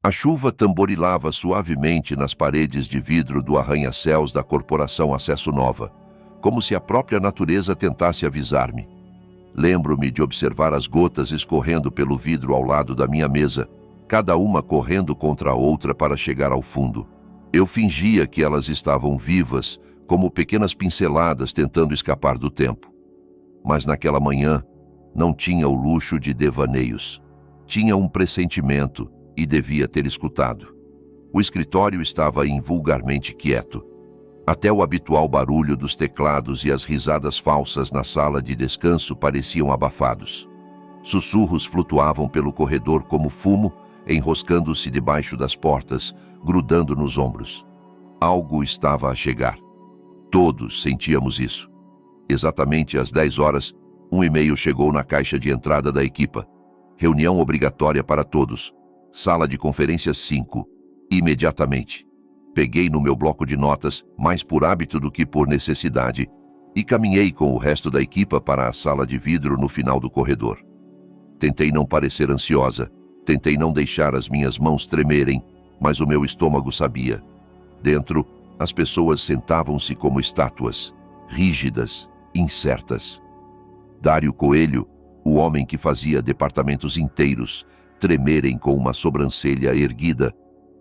A chuva tamborilava suavemente nas paredes de vidro do arranha-céus da Corporação Acesso Nova, como se a própria natureza tentasse avisar-me. Lembro-me de observar as gotas escorrendo pelo vidro ao lado da minha mesa, cada uma correndo contra a outra para chegar ao fundo. Eu fingia que elas estavam vivas, como pequenas pinceladas tentando escapar do tempo. Mas naquela manhã, não tinha o luxo de devaneios. Tinha um pressentimento e devia ter escutado. O escritório estava invulgarmente quieto. Até o habitual barulho dos teclados e as risadas falsas na sala de descanso pareciam abafados. Sussurros flutuavam pelo corredor como fumo, enroscando-se debaixo das portas, grudando nos ombros. Algo estava a chegar. Todos sentíamos isso. Exatamente às 10 horas, um e-mail chegou na caixa de entrada da equipa. Reunião obrigatória para todos. Sala de conferências 5. Imediatamente. Peguei no meu bloco de notas, mais por hábito do que por necessidade, e caminhei com o resto da equipa para a sala de vidro no final do corredor. Tentei não parecer ansiosa, tentei não deixar as minhas mãos tremerem, mas o meu estômago sabia. Dentro, as pessoas sentavam-se como estátuas, rígidas, incertas. Dário Coelho, o homem que fazia departamentos inteiros tremerem com uma sobrancelha erguida,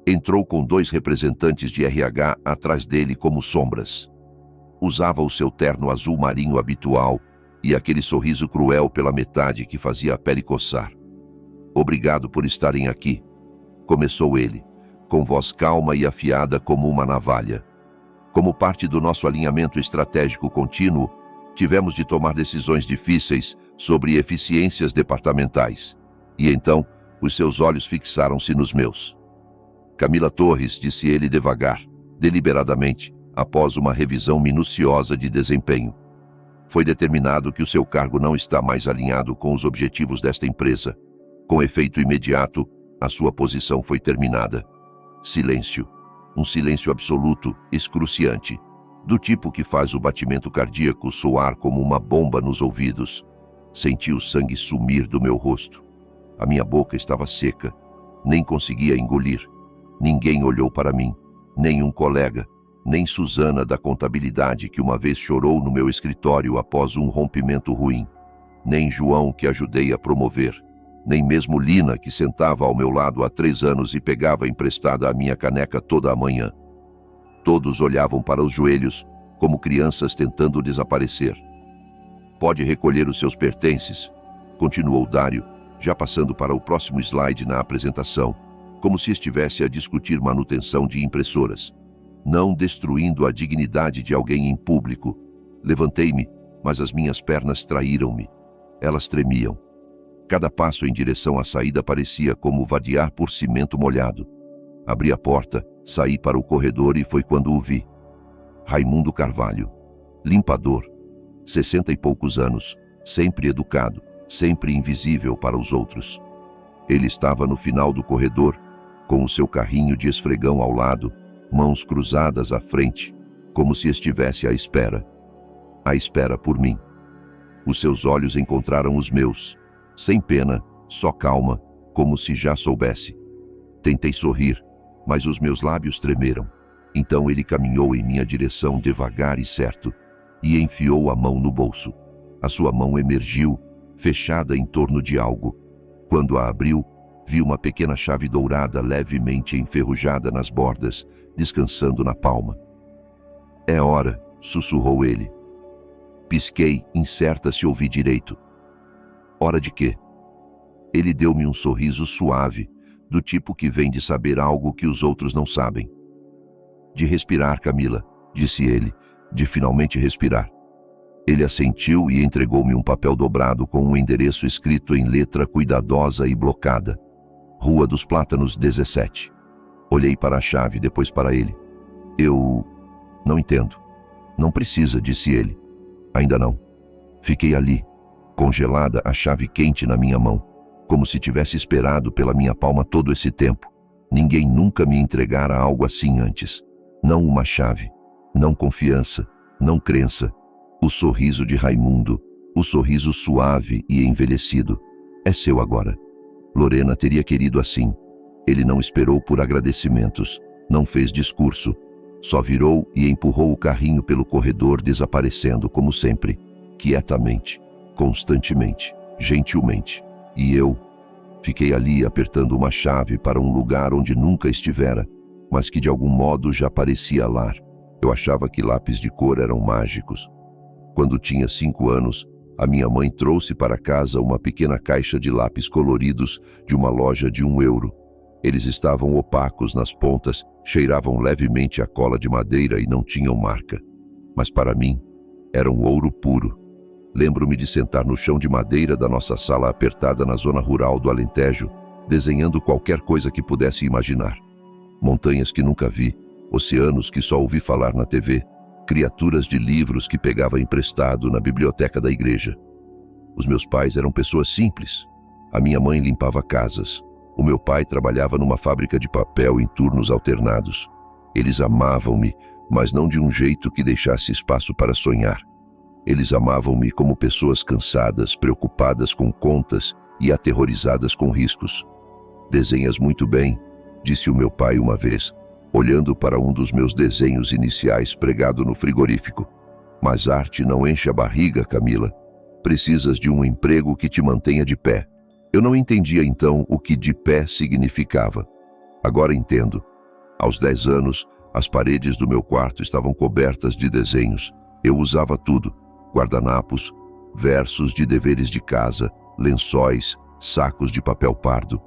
entrou com 2 representantes de RH atrás dele como sombras. Usava o seu terno azul marinho habitual e aquele sorriso cruel pela metade que fazia a pele coçar. "Obrigado por estarem aqui", começou ele, com voz calma e afiada como uma navalha. "Como parte do nosso alinhamento estratégico contínuo, tivemos de tomar decisões difíceis sobre eficiências departamentais. E então, os seus olhos fixaram-se nos meus. Camila Torres", disse ele devagar, deliberadamente, após uma revisão minuciosa de desempenho. "Foi determinado que o seu cargo não está mais alinhado com os objetivos desta empresa. Com efeito imediato, a sua posição foi terminada." Silêncio. Um silêncio absoluto, excruciante, do tipo que faz o batimento cardíaco soar como uma bomba nos ouvidos. Senti o sangue sumir do meu rosto. A minha boca estava seca. Nem conseguia engolir. Ninguém olhou para mim. Nem um colega. Nem Suzana da contabilidade, que uma vez chorou no meu escritório após um rompimento ruim. Nem João, que ajudei a promover. Nem mesmo Lina, que sentava ao meu lado há 3 anos e pegava emprestada a minha caneca toda a manhã. Todos olhavam para os joelhos, como crianças tentando desaparecer. "Pode recolher os seus pertences", continuou Dário, já passando para o próximo slide na apresentação, como se estivesse a discutir manutenção de impressoras. Não destruindo a dignidade de alguém em público. Levantei-me, mas as minhas pernas traíram-me. Elas tremiam. Cada passo em direção à saída parecia como vadear por cimento molhado. Abri a porta, saí para o corredor e foi quando o vi. Raimundo Carvalho. Limpador. 60 e poucos anos, sempre educado, sempre invisível para os outros. Ele estava no final do corredor, com o seu carrinho de esfregão ao lado, mãos cruzadas à frente, como se estivesse à espera. À espera por mim. Os seus olhos encontraram os meus, sem pena, só calma, como se já soubesse. Tentei sorrir, mas os meus lábios tremeram. Então ele caminhou em minha direção devagar e certo, e enfiou a mão no bolso. A sua mão emergiu, fechada em torno de algo. Quando a abriu, vi uma pequena chave dourada levemente enferrujada nas bordas, descansando na palma. "É hora", sussurrou ele. Pisquei, incerta se ouvi direito. "Hora de quê?" Ele deu-me um sorriso suave, do tipo que vem de saber algo que os outros não sabem. "De respirar, Camila", disse ele, "de finalmente respirar." Ele assentiu e entregou-me um papel dobrado com um endereço escrito em letra cuidadosa e blocada. Rua dos Plátanos 17. Olhei para a chave, depois para ele. "Eu não entendo." "Não precisa", disse ele. "Ainda não." Fiquei ali, congelada, a chave quente na minha mão, como se tivesse esperado pela minha palma todo esse tempo. Ninguém nunca me entregara algo assim antes. Não uma chave, não confiança, não crença. O sorriso de Raimundo, o sorriso suave e envelhecido. "É seu agora." Lorena teria querido assim. Ele não esperou por agradecimentos, não fez discurso. Só virou e empurrou o carrinho pelo corredor, desaparecendo como sempre, quietamente, constantemente, gentilmente. E eu fiquei ali apertando uma chave para um lugar onde nunca estivera, mas que de algum modo já parecia lar. Eu achava que lápis de cor eram mágicos. Quando tinha 5 anos, a minha mãe trouxe para casa uma pequena caixa de lápis coloridos de uma loja de €1. Eles estavam opacos nas pontas, cheiravam levemente a cola de madeira e não tinham marca. Mas para mim, eram ouro puro. Lembro-me de sentar no chão de madeira da nossa sala apertada na zona rural do Alentejo, desenhando qualquer coisa que pudesse imaginar. Montanhas que nunca vi, oceanos que só ouvi falar na TV, criaturas de livros que pegava emprestado na biblioteca da igreja. Os meus pais eram pessoas simples. A minha mãe limpava casas. O meu pai trabalhava numa fábrica de papel em turnos alternados. Eles amavam-me, mas não de um jeito que deixasse espaço para sonhar. Eles amavam-me como pessoas cansadas, preocupadas com contas e aterrorizadas com riscos. "Desenhas muito bem", disse o meu pai uma vez, olhando para um dos meus desenhos iniciais pregado no frigorífico. "Mas arte não enche a barriga, Camila. Precisas de um emprego que te mantenha de pé." Eu não entendia então o que de pé significava. Agora entendo. Aos 10 anos, as paredes do meu quarto estavam cobertas de desenhos. Eu usava tudo: guardanapos, versos de deveres de casa, lençóis, sacos de papel pardo.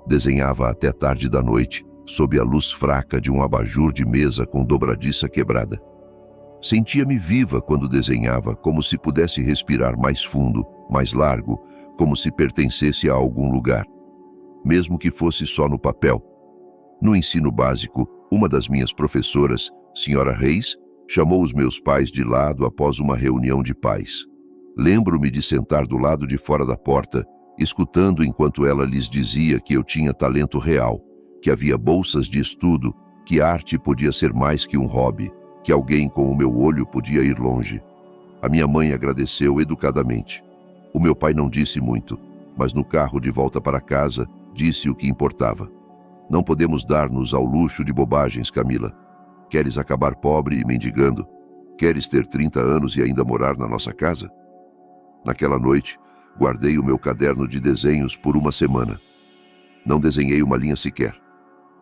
Desenhava até tarde da noite, sob a luz fraca de um abajur de mesa com dobradiça quebrada. Sentia-me viva quando desenhava, como se pudesse respirar mais fundo, mais largo, como se pertencesse a algum lugar, mesmo que fosse só no papel. No ensino básico, uma das minhas professoras, Sra. Reis, chamou os meus pais de lado após uma reunião de pais. Lembro-me de sentar do lado de fora da porta, escutando enquanto ela lhes dizia que eu tinha talento real, que havia bolsas de estudo, que arte podia ser mais que um hobby, que alguém com o meu olho podia ir longe. A minha mãe agradeceu educadamente. O meu pai não disse muito, mas no carro de volta para casa, disse o que importava. "Não podemos dar-nos ao luxo de bobagens, Camila. Queres acabar pobre e mendigando? Queres ter 30 anos e ainda morar na nossa casa?" Naquela noite, guardei o meu caderno de desenhos por uma semana. Não desenhei uma linha sequer.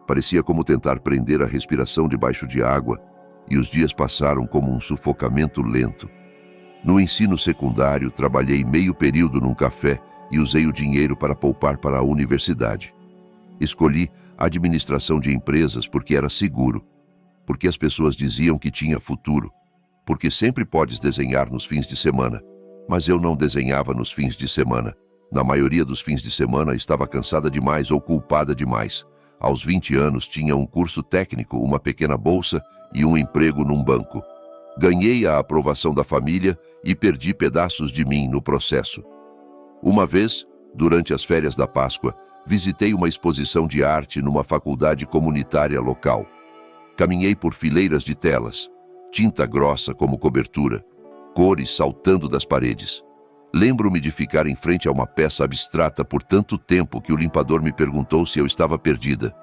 Parecia como tentar prender a respiração debaixo de água, e os dias passaram como um sufocamento lento. No ensino secundário, trabalhei meio período num café e usei o dinheiro para poupar para a universidade. Escolhi administração de empresas porque era seguro, porque as pessoas diziam que tinha futuro, porque sempre podes desenhar nos fins de semana. Mas eu não desenhava nos fins de semana. Na maioria dos fins de semana estava cansada demais ou culpada demais. Aos 20 anos tinha um curso técnico, uma pequena bolsa e um emprego num banco. Ganhei a aprovação da família e perdi pedaços de mim no processo. Uma vez, durante as férias da Páscoa, visitei uma exposição de arte numa faculdade comunitária local. Caminhei por fileiras de telas, tinta grossa como cobertura, cores saltando das paredes. Lembro-me de ficar em frente a uma peça abstrata por tanto tempo que o limpador me perguntou se eu estava perdida.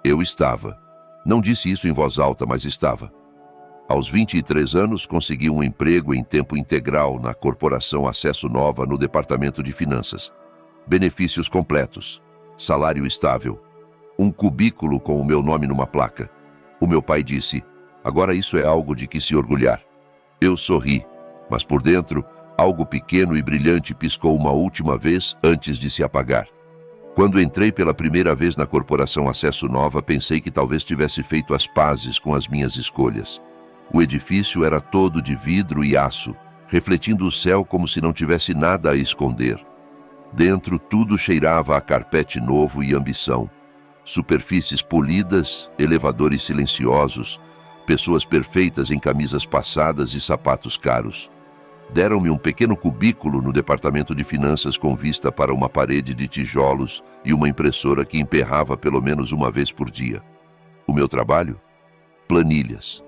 Eu estava. Não disse isso em voz alta, mas estava. Aos 23 anos, consegui um emprego em tempo integral na Corporação Acesso Nova no Departamento de Finanças. Benefícios completos, salário estável, um cubículo com o meu nome numa placa. O meu pai disse: "Agora isso é algo de que se orgulhar." Eu sorri, mas por dentro, algo pequeno e brilhante piscou uma última vez antes de se apagar. Quando entrei pela primeira vez na Corporação Acesso Nova, pensei que talvez tivesse feito as pazes com as minhas escolhas. O edifício era todo de vidro e aço, refletindo o céu como se não tivesse nada a esconder. Dentro, tudo cheirava a carpete novo e ambição. Superfícies polidas, elevadores silenciosos, pessoas perfeitas em camisas passadas e sapatos caros. Deram-me um pequeno cubículo no departamento de finanças com vista para uma parede de tijolos e uma impressora que emperrava pelo menos uma vez por dia. O meu trabalho? Planilhas,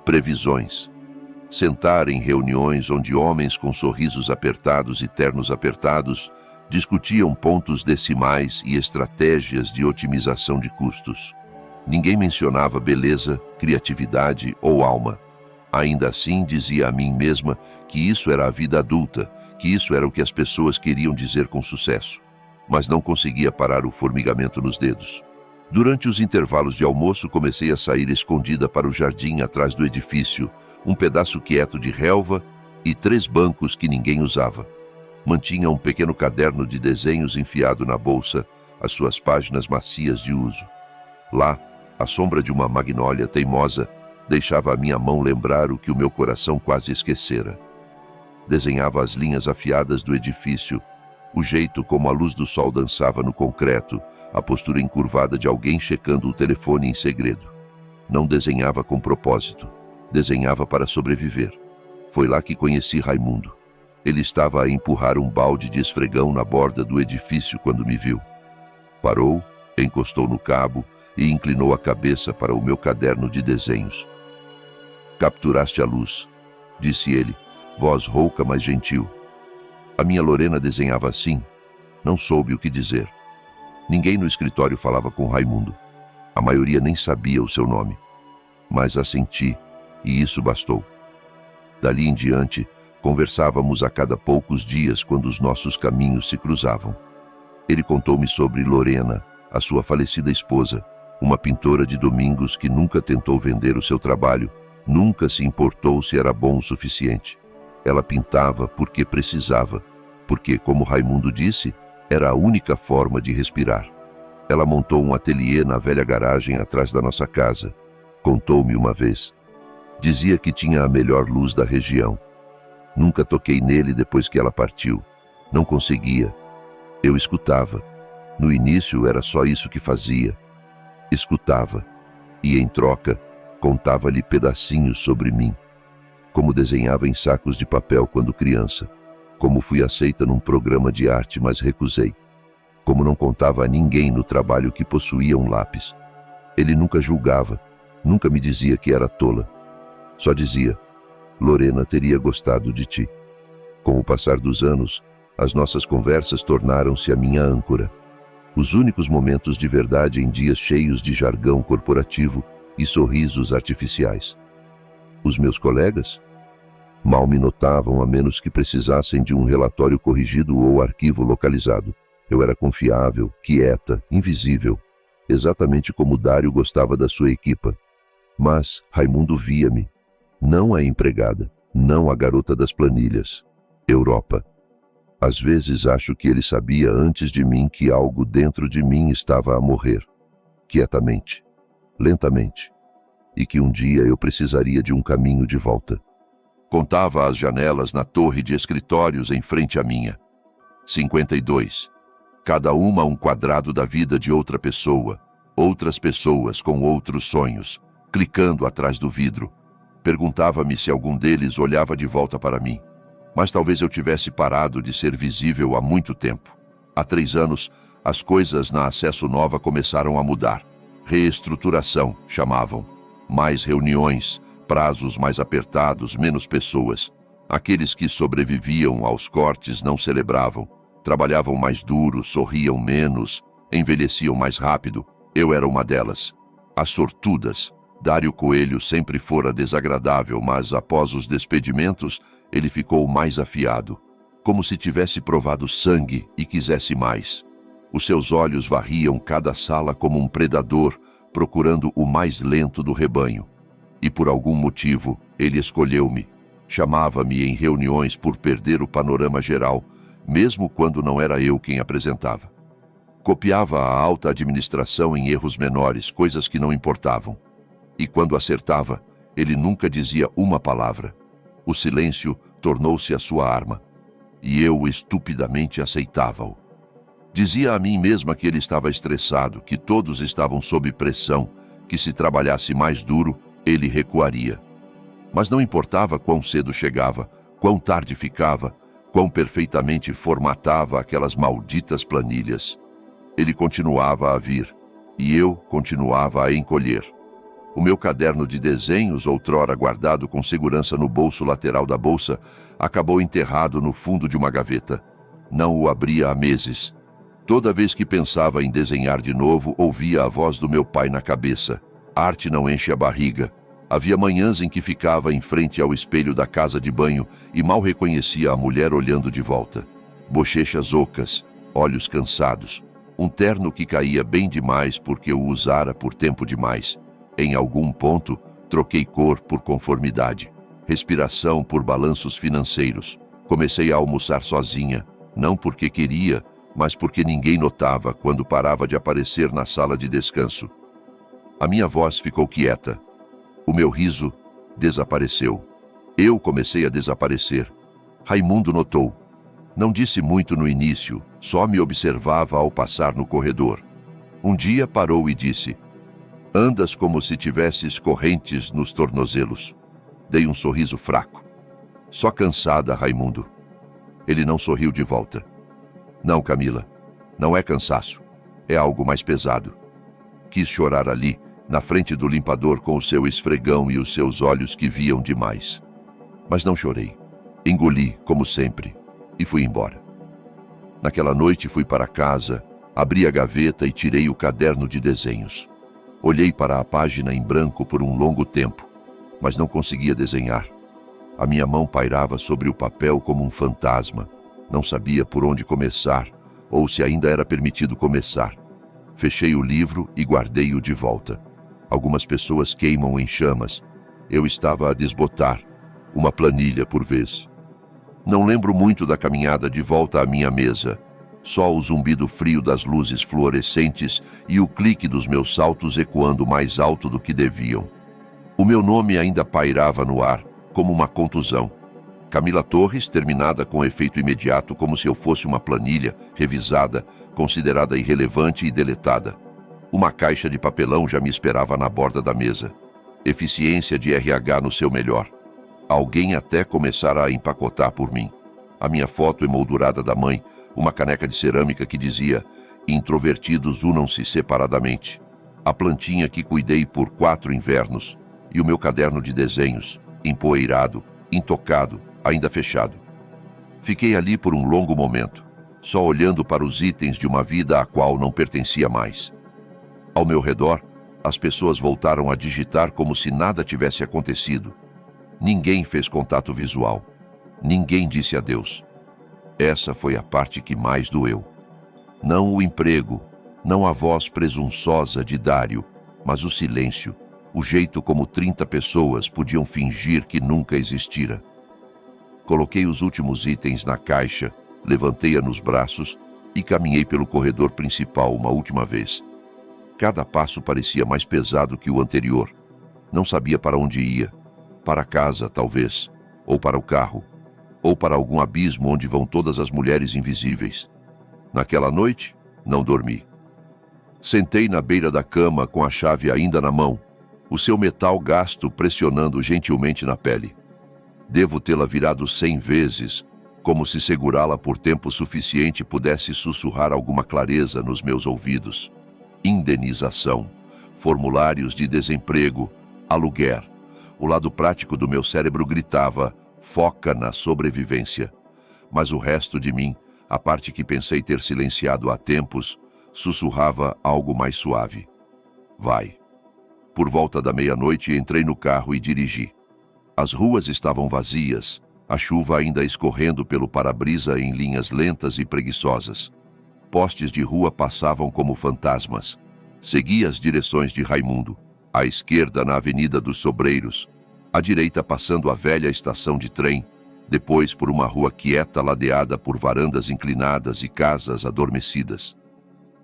previsões. Sentar em reuniões onde homens com sorrisos apertados e ternos apertados Discutiam pontos decimais e estratégias de otimização de custos. Ninguém mencionava beleza, criatividade ou alma. Ainda assim, dizia a mim mesma que isso era a vida adulta, que isso era o que as pessoas queriam dizer com sucesso. Mas não conseguia parar o formigamento nos dedos. Durante os intervalos de almoço, comecei a sair escondida para o jardim atrás do edifício, um pedaço quieto de relva e 3 bancos que ninguém usava. Mantinha um pequeno caderno de desenhos enfiado na bolsa, as suas páginas macias de uso. Lá, à sombra de uma magnólia teimosa, deixava a minha mão lembrar o que o meu coração quase esquecera. Desenhava as linhas afiadas do edifício, o jeito como a luz do sol dançava no concreto, a postura encurvada de alguém checando o telefone em segredo. Não desenhava com propósito, desenhava para sobreviver. Foi lá que conheci Raimundo. Ele estava a empurrar um balde de esfregão na borda do edifício quando me viu. Parou, encostou no cabo e inclinou a cabeça para o meu caderno de desenhos. "Capturaste a luz", disse ele, voz rouca mas gentil. A minha Lorena desenhava assim. Não soube o que dizer. Ninguém no escritório falava com Raimundo. A maioria nem sabia o seu nome. Mas assenti, e isso bastou. Dali em diante, conversávamos a cada poucos dias quando os nossos caminhos se cruzavam. Ele contou-me sobre Lorena, a sua falecida esposa, uma pintora de domingos que nunca tentou vender o seu trabalho, nunca se importou se era bom o suficiente. Ela pintava porque precisava, porque, como Raimundo disse, era a única forma de respirar. Ela montou um ateliê na velha garagem atrás da nossa casa. Contou-me uma vez. Dizia que tinha a melhor luz da região. Nunca toquei nele depois que ela partiu. Não conseguia. Eu escutava. No início era só isso que fazia. Escutava. E, em troca, contava-lhe pedacinhos sobre mim. Como desenhava em sacos de papel quando criança. Como fui aceita num programa de arte, mas recusei. Como não contava a ninguém no trabalho que possuía um lápis. Ele nunca julgava, nunca me dizia que era tola. Só dizia: "Lorena teria gostado de ti." Com o passar dos anos, as nossas conversas tornaram-se a minha âncora. Os únicos momentos de verdade em dias cheios de jargão corporativo e sorrisos artificiais. Os meus colegas? Mal me notavam a menos que precisassem de um relatório corrigido ou arquivo localizado. Eu era confiável, quieta, invisível, exatamente como Dário gostava da sua equipa. Mas Raimundo via-me, não a empregada, não a garota das planilhas. Europa. Às vezes acho que ele sabia antes de mim que algo dentro de mim estava a morrer, quietamente, lentamente, e que um dia eu precisaria de um caminho de volta. Contava as janelas na torre de escritórios em frente à minha. 52. Cada uma um quadrado da vida de outra pessoa, outras pessoas com outros sonhos, clicando atrás do vidro. Perguntava-me se algum deles olhava de volta para mim. Mas talvez eu tivesse parado de ser visível há muito tempo. Há 3 anos, as coisas na Acesso Nova começaram a mudar. Reestruturação, chamavam. Mais reuniões, prazos mais apertados, menos pessoas. Aqueles que sobreviviam aos cortes não celebravam. Trabalhavam mais duro, sorriam menos, envelheciam mais rápido. Eu era uma delas. As sortudas. Dário Coelho sempre fora desagradável, mas após os despedimentos, ele ficou mais afiado, como se tivesse provado sangue e quisesse mais. Os seus olhos varriam cada sala como um predador, procurando o mais lento do rebanho. E por algum motivo, ele escolheu-me. Chamava-me em reuniões por perder o panorama geral, mesmo quando não era eu quem apresentava. Copiava a alta administração em erros menores, coisas que não importavam. E quando acertava, ele nunca dizia uma palavra. O silêncio tornou-se a sua arma. E eu estupidamente aceitava-o. Dizia a mim mesma que ele estava estressado, que todos estavam sob pressão, que se trabalhasse mais duro, ele recuaria. Mas não importava quão cedo chegava, quão tarde ficava, quão perfeitamente formatava aquelas malditas planilhas. Ele continuava a vir, e eu continuava a encolher. O meu caderno de desenhos, outrora guardado com segurança no bolso lateral da bolsa, acabou enterrado no fundo de uma gaveta. Não o abria há meses. Toda vez que pensava em desenhar de novo, ouvia a voz do meu pai na cabeça. Arte não enche a barriga. Havia manhãs em que ficava em frente ao espelho da casa de banho e mal reconhecia a mulher olhando de volta. Bochechas ocas, olhos cansados, um terno que caía bem demais porque o usara por tempo demais. Em algum ponto, troquei cor por conformidade, respiração por balanços financeiros. Comecei a almoçar sozinha, não porque queria, mas porque ninguém notava quando parava de aparecer na sala de descanso. A minha voz ficou quieta. O meu riso desapareceu. Eu comecei a desaparecer. Raimundo notou. Não disse muito no início, só me observava ao passar no corredor. Um dia parou e disse: "Andas como se tivesses correntes nos tornozelos." Dei um sorriso fraco. "Só cansada, Raimundo." Ele não sorriu de volta. "Não, Camila, não é cansaço. É algo mais pesado." Quis chorar ali, na frente do limpador com o seu esfregão e os seus olhos que viam demais. Mas não chorei. Engoli, como sempre, e fui embora. Naquela noite fui para casa, abri a gaveta e tirei o caderno de desenhos. Olhei para a página em branco por um longo tempo, mas não conseguia desenhar. A minha mão pairava sobre o papel como um fantasma. Não sabia por onde começar, ou se ainda era permitido começar. Fechei o livro e guardei-o de volta. Algumas pessoas queimam em chamas. Eu estava a desbotar, uma planilha por vez. Não lembro muito da caminhada de volta à minha mesa. Só o zumbido frio das luzes fluorescentes e o clique dos meus saltos ecoando mais alto do que deviam. O meu nome ainda pairava no ar, como uma contusão. Camila Torres, terminada com efeito imediato, como se eu fosse uma planilha, revisada, considerada irrelevante e deletada. Uma caixa de papelão já me esperava na borda da mesa. Eficiência de RH no seu melhor. Alguém até começara a empacotar por mim. A minha foto emoldurada da mãe, uma caneca de cerâmica que dizia: "Introvertidos unam-se separadamente." A plantinha que cuidei por 4 invernos. E o meu caderno de desenhos, empoeirado, intocado, ainda fechado. Fiquei ali por um longo momento, só olhando para os itens de uma vida à qual não pertencia mais. Ao meu redor, as pessoas voltaram a digitar como se nada tivesse acontecido. Ninguém fez contato visual. Ninguém disse adeus. Essa foi a parte que mais doeu. Não o emprego, não a voz presunçosa de Dário, mas o silêncio, o jeito como 30 pessoas podiam fingir que nunca existira. Coloquei os últimos itens na caixa, levantei-a nos braços e caminhei pelo corredor principal uma última vez. Cada passo parecia mais pesado que o anterior. Não sabia para onde ia. Para casa, talvez, ou para o carro, ou para algum abismo onde vão todas as mulheres invisíveis. Naquela noite, não dormi. Sentei na beira da cama com a chave ainda na mão, o seu metal gasto pressionando gentilmente na pele. Devo tê-la virado 100 vezes, como se segurá-la por tempo suficiente pudesse sussurrar alguma clareza nos meus ouvidos. Indenização, formulários de desemprego, aluguer. O lado prático do meu cérebro gritava: foca na sobrevivência. Mas o resto de mim, a parte que pensei ter silenciado há tempos, sussurrava algo mais suave: vai. Por volta da meia-noite entrei no carro e dirigi. As ruas estavam vazias, a chuva ainda escorrendo pelo para-brisa em linhas lentas e preguiçosas. Postes de rua passavam como fantasmas. Segui as direções de Raimundo. À esquerda na Avenida dos Sobreiros, à direita passando a velha estação de trem, depois por uma rua quieta ladeada por varandas inclinadas e casas adormecidas.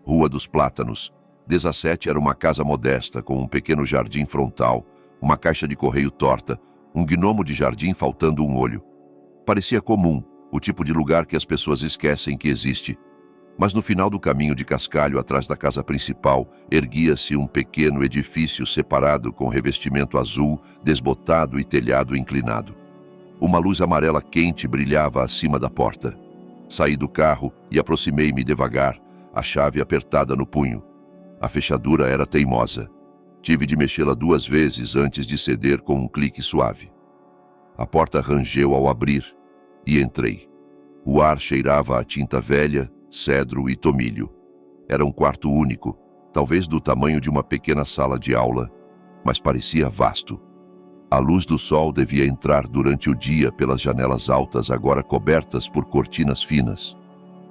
Rua dos Plátanos. 17 era uma casa modesta com um pequeno jardim frontal, uma caixa de correio torta, um gnomo de jardim faltando um olho. Parecia comum, o tipo de lugar que as pessoas esquecem que existe. Mas no final do caminho de cascalho atrás da casa principal, erguia-se um pequeno edifício separado com revestimento azul, desbotado e telhado inclinado. Uma luz amarela quente brilhava acima da porta. Saí do carro e aproximei-me devagar, a chave apertada no punho. A fechadura era teimosa. Tive de mexê-la 2 vezes antes de ceder com um clique suave. A porta rangeu ao abrir e entrei. O ar cheirava a tinta velha, cedro e tomilho. Era um quarto único, talvez do tamanho de uma pequena sala de aula, mas parecia vasto. A luz do sol devia entrar durante o dia pelas janelas altas, agora cobertas por cortinas finas.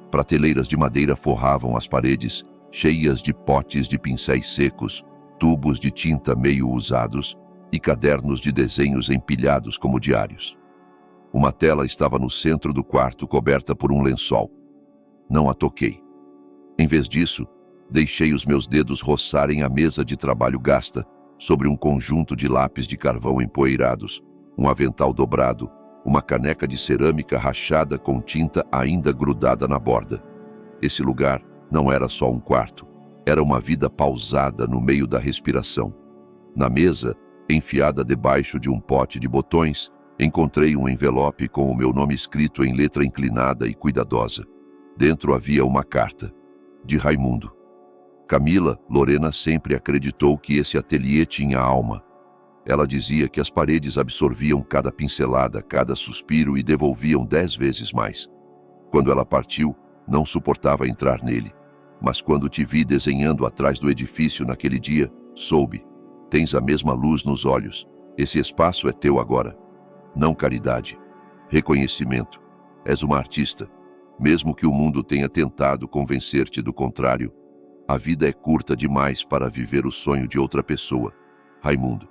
Prateleiras de madeira forravam as paredes, cheias de potes de pincéis secos, tubos de tinta meio usados e cadernos de desenhos empilhados como diários. Uma tela estava no centro do quarto, coberta por um lençol. Não a toquei. Em vez disso, deixei os meus dedos roçarem a mesa de trabalho gasta, sobre um conjunto de lápis de carvão empoeirados, um avental dobrado, uma caneca de cerâmica rachada com tinta ainda grudada na borda. Esse lugar não era só um quarto, era uma vida pausada no meio da respiração. Na mesa, enfiada debaixo de um pote de botões, encontrei um envelope com o meu nome escrito em letra inclinada e cuidadosa. Dentro havia uma carta, de Raimundo. Camila, Lorena sempre acreditou que esse ateliê tinha alma. Ela dizia que as paredes absorviam cada pincelada, cada suspiro e devolviam 10 vezes mais. Quando ela partiu, não suportava entrar nele. Mas quando te vi desenhando atrás do edifício naquele dia, soube. Tens a mesma luz nos olhos. Esse espaço é teu agora. Não caridade. Reconhecimento. És uma artista. Mesmo que o mundo tenha tentado convencer-te do contrário, a vida é curta demais para viver o sonho de outra pessoa. Raimundo.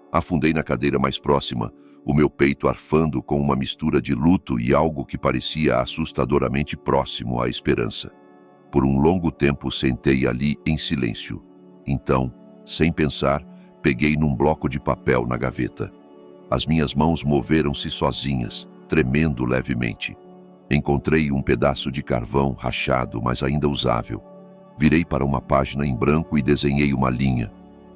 Afundei na cadeira mais próxima, o meu peito arfando com uma mistura de luto e algo que parecia assustadoramente próximo à esperança. Por um longo tempo sentei ali em silêncio. Então, sem pensar, peguei num bloco de papel na gaveta. As minhas mãos moveram-se sozinhas, tremendo levemente. Encontrei um pedaço de carvão rachado, mas ainda usável. Virei para uma página em branco e desenhei uma linha.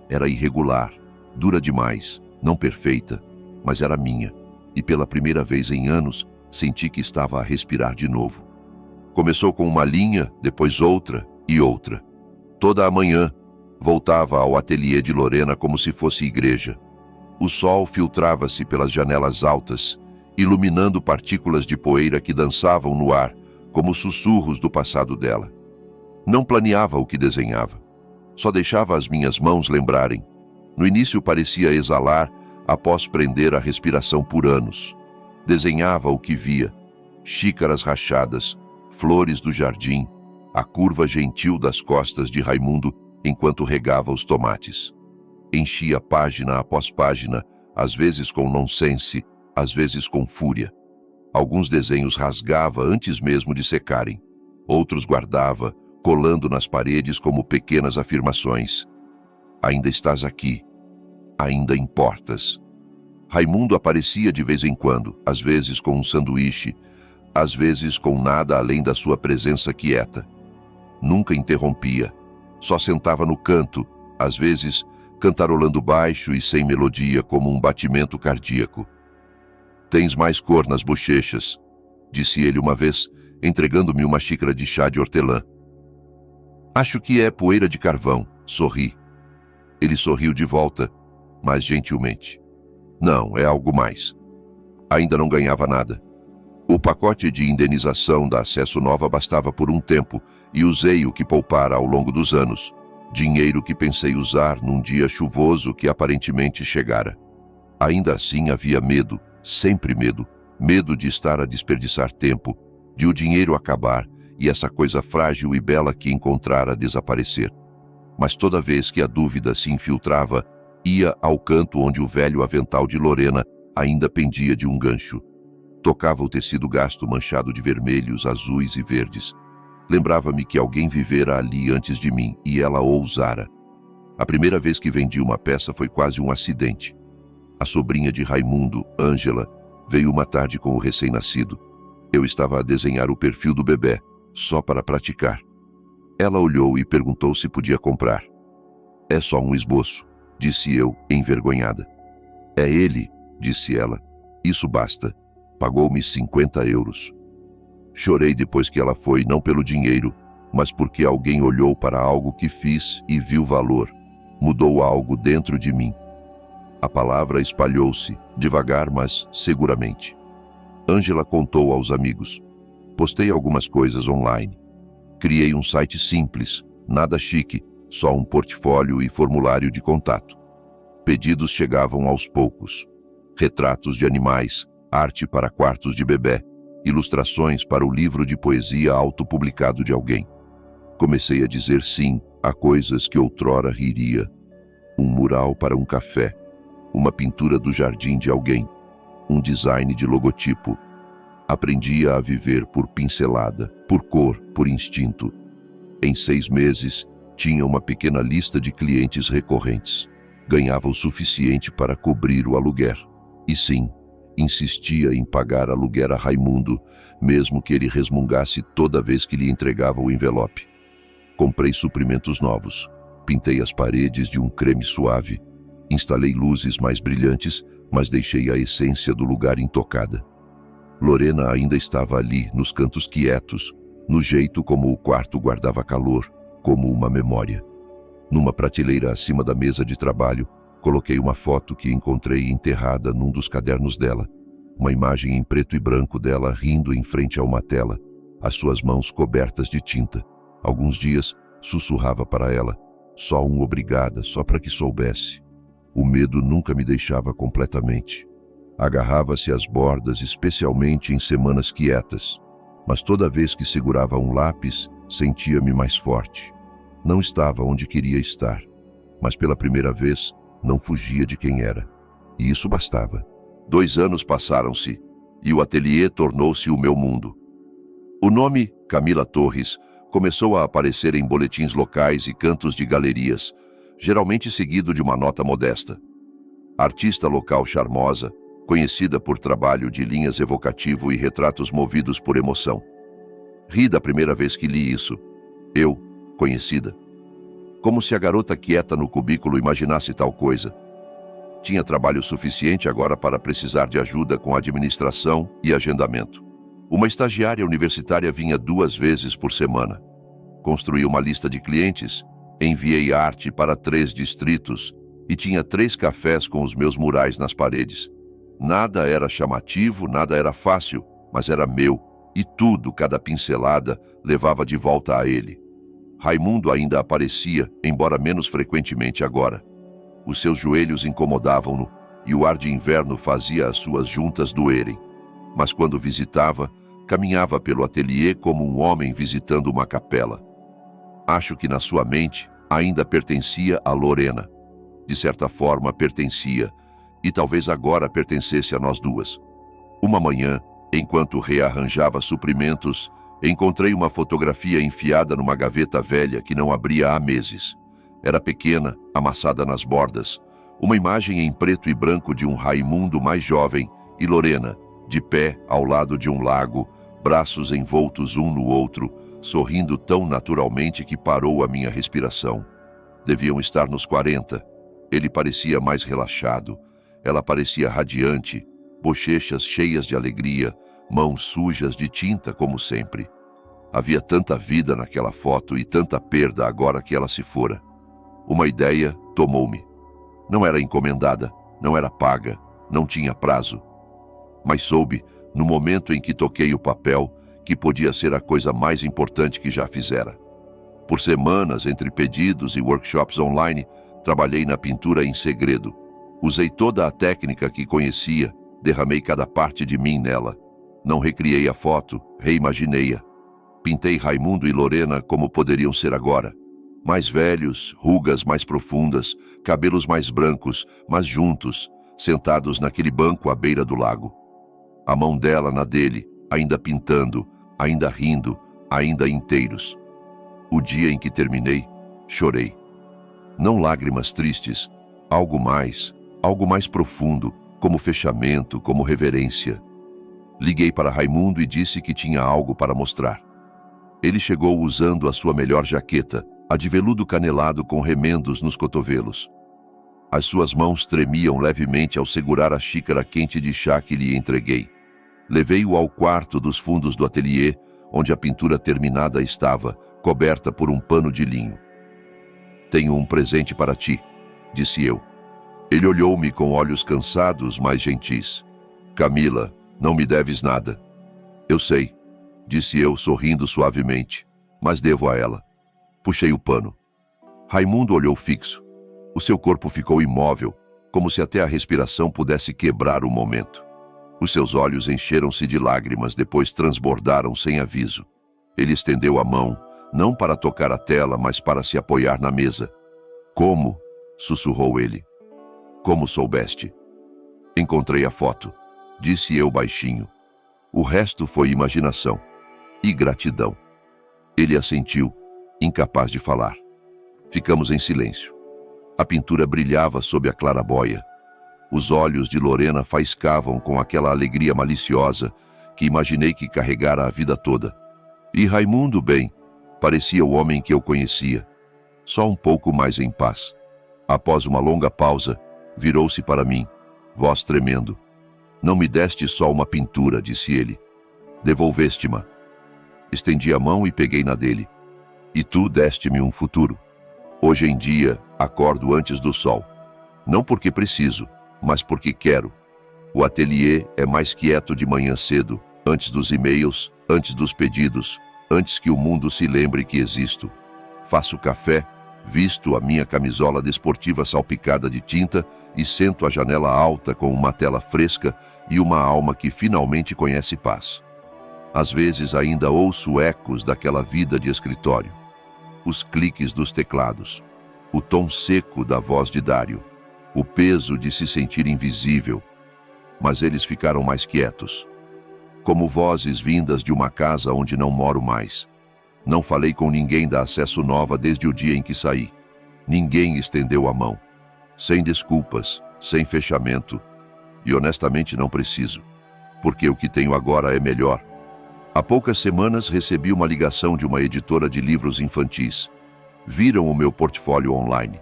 Era irregular, dura demais, não perfeita, mas era minha. E pela primeira vez em anos, senti que estava a respirar de novo. Começou com uma linha, depois outra e outra. Toda a manhã, voltava ao ateliê de Lorena como se fosse igreja. O sol filtrava-se pelas janelas altas, iluminando partículas de poeira que dançavam no ar, como sussurros do passado dela. Não planeava o que desenhava. Só deixava as minhas mãos lembrarem. No início parecia exalar, após prender a respiração por anos. Desenhava o que via. Xícaras rachadas, flores do jardim, a curva gentil das costas de Raimundo enquanto regava os tomates. Enchia página após página, às vezes com nonsense, às vezes com fúria. Alguns desenhos rasgava antes mesmo de secarem. Outros guardava, colando nas paredes como pequenas afirmações. Ainda estás aqui. Ainda importas. Raimundo aparecia de vez em quando, às vezes com um sanduíche, às vezes com nada além da sua presença quieta. Nunca interrompia. Só sentava no canto, às vezes cantarolando baixo e sem melodia, como um batimento cardíaco. Tens mais cor nas bochechas, disse ele uma vez, entregando-me uma xícara de chá de hortelã. Acho que é poeira de carvão, sorri. Ele sorriu de volta, mas gentilmente. Não, é algo mais. Ainda não ganhava nada. O pacote de indenização da Acesso Nova bastava por um tempo e usei o que poupara ao longo dos anos. Dinheiro que pensei usar num dia chuvoso que aparentemente chegara. Ainda assim havia medo, sempre medo. Medo de estar a desperdiçar tempo, de o dinheiro acabar e essa coisa frágil e bela que encontrara desaparecer. Mas toda vez que a dúvida se infiltrava, ia ao canto onde o velho avental de Lorena ainda pendia de um gancho. Tocava o tecido gasto manchado de vermelhos, azuis e verdes. Lembrava-me que alguém vivera ali antes de mim e ela o usara. A primeira vez que vendi uma peça foi quase um acidente. A sobrinha de Raimundo, Ângela, veio uma tarde com o recém-nascido. Eu estava a desenhar o perfil do bebê, só para praticar. Ela olhou e perguntou se podia comprar. É só um esboço, disse eu, envergonhada. É ele, disse ela. Isso basta. Pagou-me 50 euros. Chorei depois que ela foi, não pelo dinheiro, mas porque alguém olhou para algo que fiz e viu valor. Mudou algo dentro de mim. A palavra espalhou-se, devagar, mas seguramente. Ângela contou aos amigos. Postei algumas coisas online. Criei um site simples, nada chique, só um portfólio e formulário de contato. Pedidos chegavam aos poucos. Retratos de animais, arte para quartos de bebê, ilustrações para o livro de poesia autopublicado de alguém. Comecei a dizer sim a coisas que outrora riria. Um mural para um café, uma pintura do jardim de alguém, um design de logotipo. Aprendia a viver por pincelada, por cor, por instinto. Em 6 meses, tinha uma pequena lista de clientes recorrentes. Ganhava o suficiente para cobrir o aluguer. E sim, insistia em pagar aluguer a Raimundo, mesmo que ele resmungasse toda vez que lhe entregava o envelope. Comprei suprimentos novos. Pintei as paredes de um creme suave. Instalei luzes mais brilhantes, mas deixei a essência do lugar intocada. Lorena ainda estava ali, nos cantos quietos, no jeito como o quarto guardava calor, como uma memória. Numa prateleira acima da mesa de trabalho, coloquei uma foto que encontrei enterrada num dos cadernos dela. Uma imagem em preto e branco dela rindo em frente a uma tela, as suas mãos cobertas de tinta. Alguns dias, sussurrava para ela, só um obrigada, só para que soubesse. O medo nunca me deixava completamente. Agarrava-se às bordas, especialmente em semanas quietas, mas toda vez que segurava um lápis, sentia-me mais forte. Não estava onde queria estar, mas pela primeira vez não fugia de quem era. E isso bastava. 2 anos passaram-se e o ateliê tornou-se o meu mundo. O nome, Camila Torres, começou a aparecer em boletins locais e cantos de galerias, geralmente seguido de uma nota modesta. Artista local charmosa, conhecida por trabalho de linhas evocativo e retratos movidos por emoção. Ri da primeira vez que li isso. Eu, conhecida. Como se a garota quieta no cubículo imaginasse tal coisa. Tinha trabalho suficiente agora para precisar de ajuda com administração e agendamento. Uma estagiária universitária vinha 2 vezes por semana. Construí uma lista de clientes, enviei arte para 3 distritos e tinha 3 cafés com os meus murais nas paredes. Nada era chamativo, nada era fácil, mas era meu, e tudo, cada pincelada, levava de volta a ele. Raimundo ainda aparecia, embora menos frequentemente agora. Os seus joelhos incomodavam-no, e o ar de inverno fazia as suas juntas doerem. Mas quando visitava, caminhava pelo ateliê como um homem visitando uma capela. Acho que na sua mente ainda pertencia a Lorena. De certa forma pertencia, e talvez agora pertencesse a nós duas. Uma manhã, enquanto rearranjava suprimentos, encontrei uma fotografia enfiada numa gaveta velha que não abria há meses. Era pequena, amassada nas bordas, uma imagem em preto e branco de um Raimundo mais jovem e Lorena, de pé ao lado de um lago, braços envoltos um no outro, sorrindo tão naturalmente que parou a minha respiração. Deviam estar nos 40. Ele parecia mais relaxado. Ela parecia radiante, bochechas cheias de alegria, mãos sujas de tinta como sempre. Havia tanta vida naquela foto e tanta perda agora que ela se fora. Uma ideia tomou-me. Não era encomendada, não era paga, não tinha prazo. Mas soube, no momento em que toquei o papel, que podia ser a coisa mais importante que já fizera. Por semanas, entre pedidos e workshops online, trabalhei na pintura em segredo. Usei toda a técnica que conhecia, derramei cada parte de mim nela. Não recriei a foto, reimaginei-a. Pintei Raimundo e Lorena como poderiam ser agora. Mais velhos, rugas mais profundas, cabelos mais brancos, mas juntos, sentados naquele banco à beira do lago. A mão dela na dele, ainda pintando, ainda rindo, ainda inteiros. O dia em que terminei, chorei. Não lágrimas tristes, algo mais profundo, como fechamento, como reverência. Liguei para Raimundo e disse que tinha algo para mostrar. Ele chegou usando a sua melhor jaqueta, a de veludo canelado com remendos nos cotovelos. As suas mãos tremiam levemente ao segurar a xícara quente de chá que lhe entreguei. Levei-o ao quarto dos fundos do ateliê, onde a pintura terminada estava, coberta por um pano de linho. "Tenho um presente para ti", disse eu. Ele olhou-me com olhos cansados, mas gentis. "Camila, não me deves nada." "Eu sei", disse eu, sorrindo suavemente, mas devo a ela. Puxei o pano. Raimundo olhou fixo. O seu corpo ficou imóvel, como se até a respiração pudesse quebrar o momento. Os seus olhos encheram-se de lágrimas, depois transbordaram sem aviso. Ele estendeu a mão, não para tocar a tela, mas para se apoiar na mesa. Como? Sussurrou ele. Como soubeste? Encontrei a foto, disse eu baixinho. O resto foi imaginação e gratidão. Ele assentiu, incapaz de falar. Ficamos em silêncio. A pintura brilhava sob a clarabóia. Os olhos de Lorena faiscavam com aquela alegria maliciosa que imaginei que carregara a vida toda. E Raimundo, bem, parecia o homem que eu conhecia, só um pouco mais em paz. Após uma longa pausa, virou-se para mim, voz tremendo. Não me deste só uma pintura, disse ele. Devolveste-ma. Estendi a mão e peguei na dele. E tu deste-me um futuro. Hoje em dia, acordo antes do sol. Não porque preciso, mas porque quero. O ateliê é mais quieto de manhã cedo, antes dos e-mails, antes dos pedidos, antes que o mundo se lembre que existo. Faço café, visto a minha camisola desportiva salpicada de tinta e sento à janela alta com uma tela fresca e uma alma que finalmente conhece paz. Às vezes ainda ouço ecos daquela vida de escritório. Os cliques dos teclados, o tom seco da voz de Dário, o peso de se sentir invisível. Mas eles ficaram mais quietos, como vozes vindas de uma casa onde não moro mais. Não falei com ninguém da Acesso Nova desde o dia em que saí. Ninguém estendeu a mão. Sem desculpas, sem fechamento. E honestamente não preciso, porque o que tenho agora é melhor. Há poucas semanas recebi uma ligação de uma editora de livros infantis. Viram o meu portfólio online.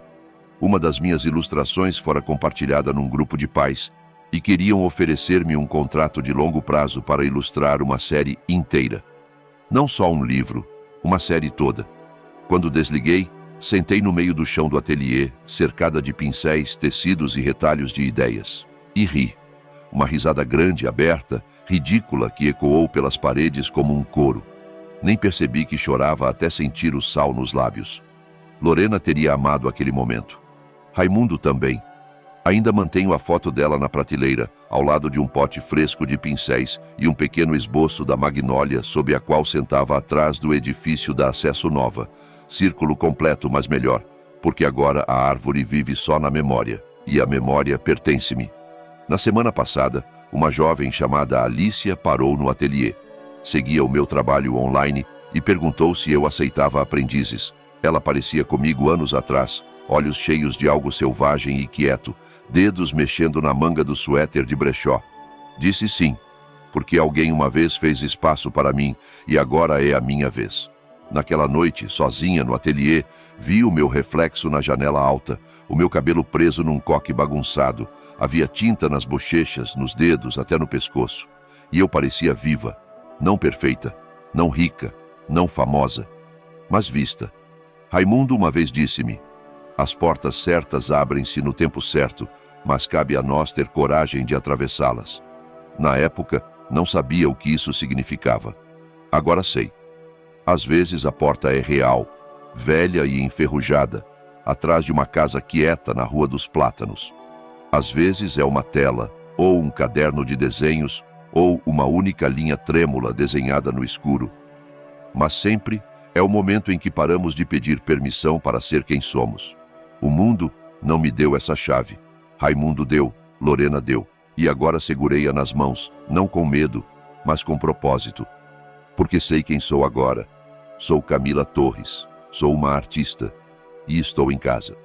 Uma das minhas ilustrações fora compartilhada num grupo de pais e queriam oferecer-me um contrato de longo prazo para ilustrar uma série inteira. Não só um livro, uma série toda. Quando desliguei, sentei no meio do chão do ateliê, cercada de pincéis, tecidos e retalhos de ideias. E ri. Uma risada grande, aberta, ridícula, que ecoou pelas paredes como um coro. Nem percebi que chorava até sentir o sal nos lábios. Lorena teria amado aquele momento. Raimundo também. Ainda mantenho a foto dela na prateleira, ao lado de um pote fresco de pincéis e um pequeno esboço da magnólia sob a qual sentava atrás do edifício da Acesso Nova. Círculo completo, mas melhor, porque agora a árvore vive só na memória, e a memória pertence-me. Na semana passada, uma jovem chamada Alicia parou no ateliê. Seguia o meu trabalho online e perguntou se eu aceitava aprendizes. Ela parecia comigo anos atrás, olhos cheios de algo selvagem e quieto, dedos mexendo na manga do suéter de brechó. Disse sim, porque alguém uma vez fez espaço para mim e agora é a minha vez. Naquela noite, sozinha no ateliê, vi o meu reflexo na janela alta, o meu cabelo preso num coque bagunçado. Havia tinta nas bochechas, nos dedos, até no pescoço. E eu parecia viva, não perfeita, não rica, não famosa, mas vista. Raimundo uma vez disse-me: as portas certas abrem-se no tempo certo, mas cabe a nós ter coragem de atravessá-las. Na época, não sabia o que isso significava. Agora sei. Às vezes a porta é real, velha e enferrujada, atrás de uma casa quieta na Rua dos Plátanos. Às vezes é uma tela, ou um caderno de desenhos, ou uma única linha trêmula desenhada no escuro. Mas sempre é o momento em que paramos de pedir permissão para ser quem somos. O mundo não me deu essa chave. Raimundo deu, Lorena deu, e agora segurei-a nas mãos, não com medo, mas com propósito. Porque sei quem sou agora. Sou Camila Torres, sou uma artista, e estou em casa.